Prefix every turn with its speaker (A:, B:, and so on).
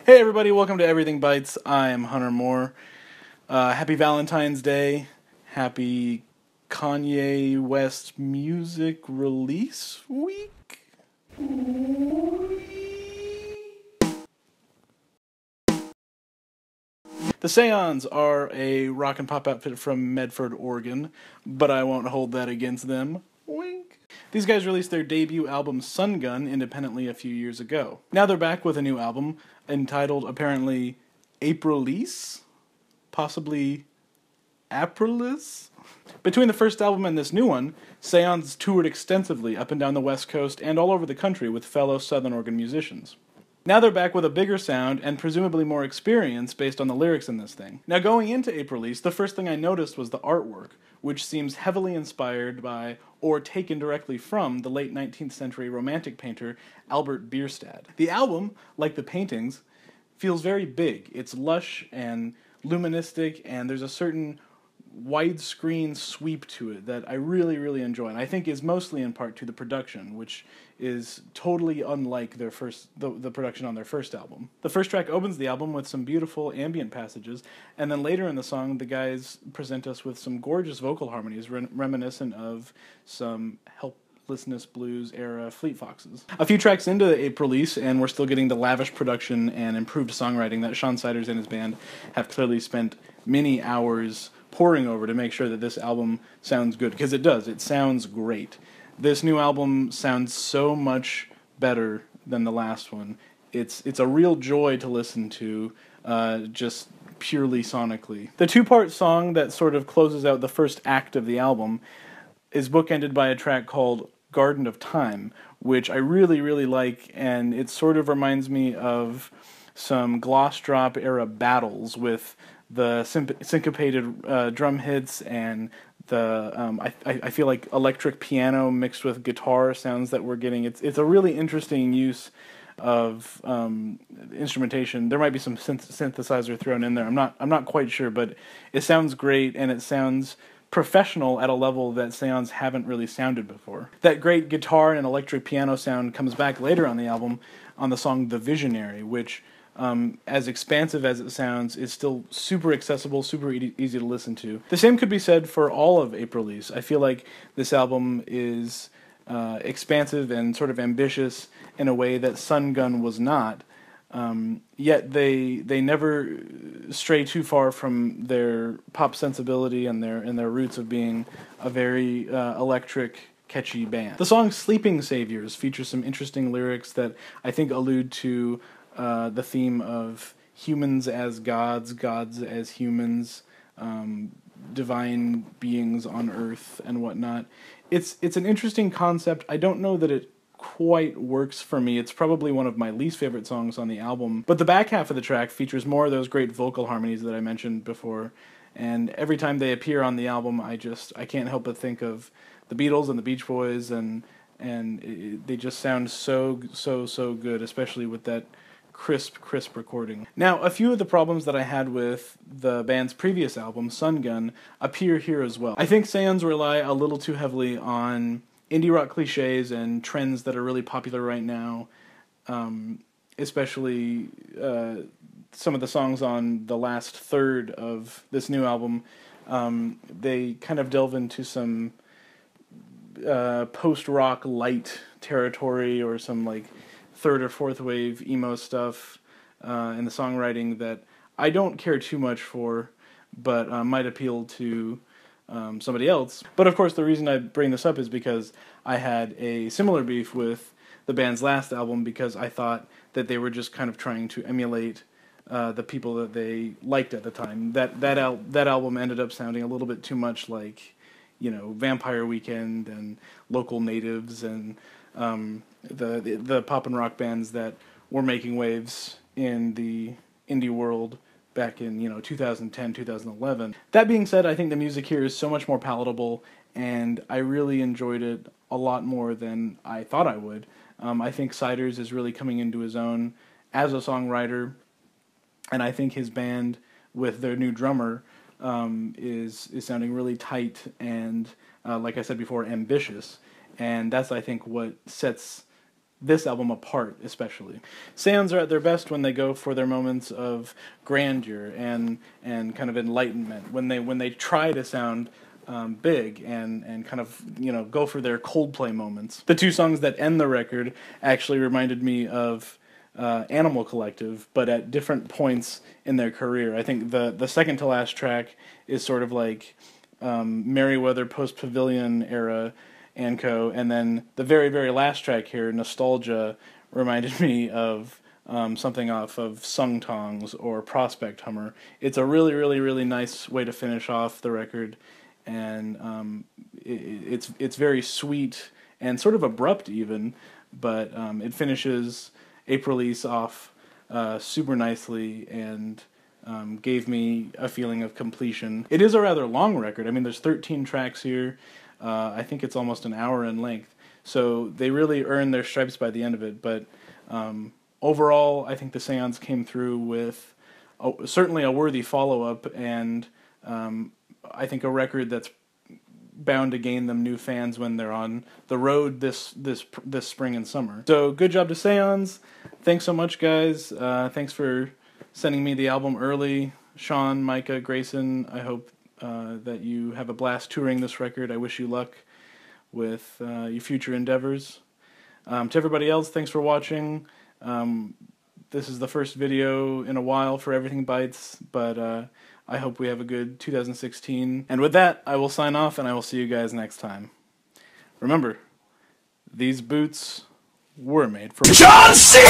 A: Hey everybody, welcome to Everything Bites. I'm Hunter Moore. Happy Valentine's Day. Happy Kanye West music release week. The Seaons are a rock and pop outfit from Medford, Oregon, but I won't hold that against them. Wink. These guys released their debut album Sun Gun independently a few years ago. Now they're back with a new album entitled, apparently, Aprilis? Possibly Aprilis? Between the first album and this new one, Seaons toured extensively up and down the West Coast and all over the country with fellow Southern Oregon musicians. Now they're back with a bigger sound and presumably more experience based on the lyrics in this thing. Now going into Aprilis, the first thing I noticed was the artwork, which seems heavily inspired by, or taken directly from, the late 19th century romantic painter Albert Bierstadt. The album, like the paintings, feels very big. It's lush and luministic, and there's a certain widescreen sweep to it that I really enjoy, and I think is mostly in part to the production, which is totally unlike their the production on their first album. The first track opens the album with some beautiful ambient passages, and then later in the song the guys present us with some gorgeous vocal harmonies reminiscent of some Helplessness Blues era Fleet Foxes. A few tracks into the Aprilis, and we're still getting the lavish production and improved songwriting that Sean Siders and his band have clearly spent many hours poring over to make sure that this album sounds good, because it does. It sounds great. This new album sounds so much better than the last one. It's a real joy to listen to, just purely sonically. The two-part song that sort of closes out the first act of the album is bookended by a track called Garden of Time, which I really like, and it sort of reminds me of some gloss drop era battles with the syncopated drum hits and the I feel like electric piano mixed with guitar sounds that we're getting. It's a really interesting use of instrumentation. There might be some synthesizer thrown in there. I'm not quite sure, but it sounds great, and it sounds professional at a level that Seaons haven't really sounded before. That great guitar and electric piano sound comes back later on the album on the song The Visionary, which, as expansive as it sounds, is still super accessible, super easy to listen to. The same could be said for all of Aprilis. I feel like this album is expansive and sort of ambitious in a way that Sun Gun was not. Yet they never stray too far from their pop sensibility and their roots of being a very electric, catchy band. The song Sleeping Saviors features some interesting lyrics that I think allude to the theme of humans as gods, gods as humans, divine beings on Earth and whatnot. It's an interesting concept. I don't know that it quite works for me. It's probably one of my least favorite songs on the album. But the back half of the track features more of those great vocal harmonies that I mentioned before. And every time they appear on the album, I can't help but think of the Beatles and the Beach Boys, and they just sound so good, especially with that crisp recording. Now, a few of the problems that I had with the band's previous album, Sun Gun, appear here as well. I think Seaons rely a little too heavily on indie rock cliches and trends that are really popular right now, especially some of the songs on the last third of this new album. They kind of delve into some post-rock light territory, or some like third or fourth wave emo stuff in the songwriting that I don't care too much for, but might appeal to somebody else. But of course the reason I bring this up is because I had a similar beef with the band's last album, because I thought that they were just kind of trying to emulate the people that they liked at the time. That album ended up sounding a little bit too much like, Vampire Weekend and Local Natives and the pop and rock bands that were making waves in the indie world back in 2010, 2011. That being said, I think the music here is so much more palatable, and I really enjoyed it a lot more than I thought I would. I think Siders is really coming into his own as a songwriter, and I think his band with their new drummer is sounding really tight and, like I said before, ambitious. And that's, I think, what sets this album apart, especially. Seaons are at their best when they go for their moments of grandeur and kind of enlightenment, when they try to sound big and kind of, you know, go for their Coldplay moments. The two songs that end the record actually reminded me of Animal Collective, but at different points in their career. I think the second to last track is sort of like Merriweather post-Pavilion era Anco, and then the very, very last track here, Nostalgia, reminded me of something off of Sung Tongs or Prospect Hummer. It's a really, really, really nice way to finish off the record, and it's very sweet and sort of abrupt even, but it finishes Aprilis off super nicely and gave me a feeling of completion. It is a rather long record. I mean, there's 13 tracks here. I think it's almost an hour in length, so they really earn their stripes by the end of it, but overall, I think the Seaons came through with certainly a worthy follow-up, and I think a record that's bound to gain them new fans when they're on the road this spring and summer. So good job to Seaons. Thanks so much, guys. Thanks for sending me the album early. Sean, Micah, Grayson, I hope that you have a blast touring this record. I wish you luck with your future endeavors. To everybody else, thanks for watching. This is the first video in a while for Everything Bites, but I hope we have a good 2016. And with that, I will sign off, and I will see you guys next time. Remember, these boots were made for John Cena!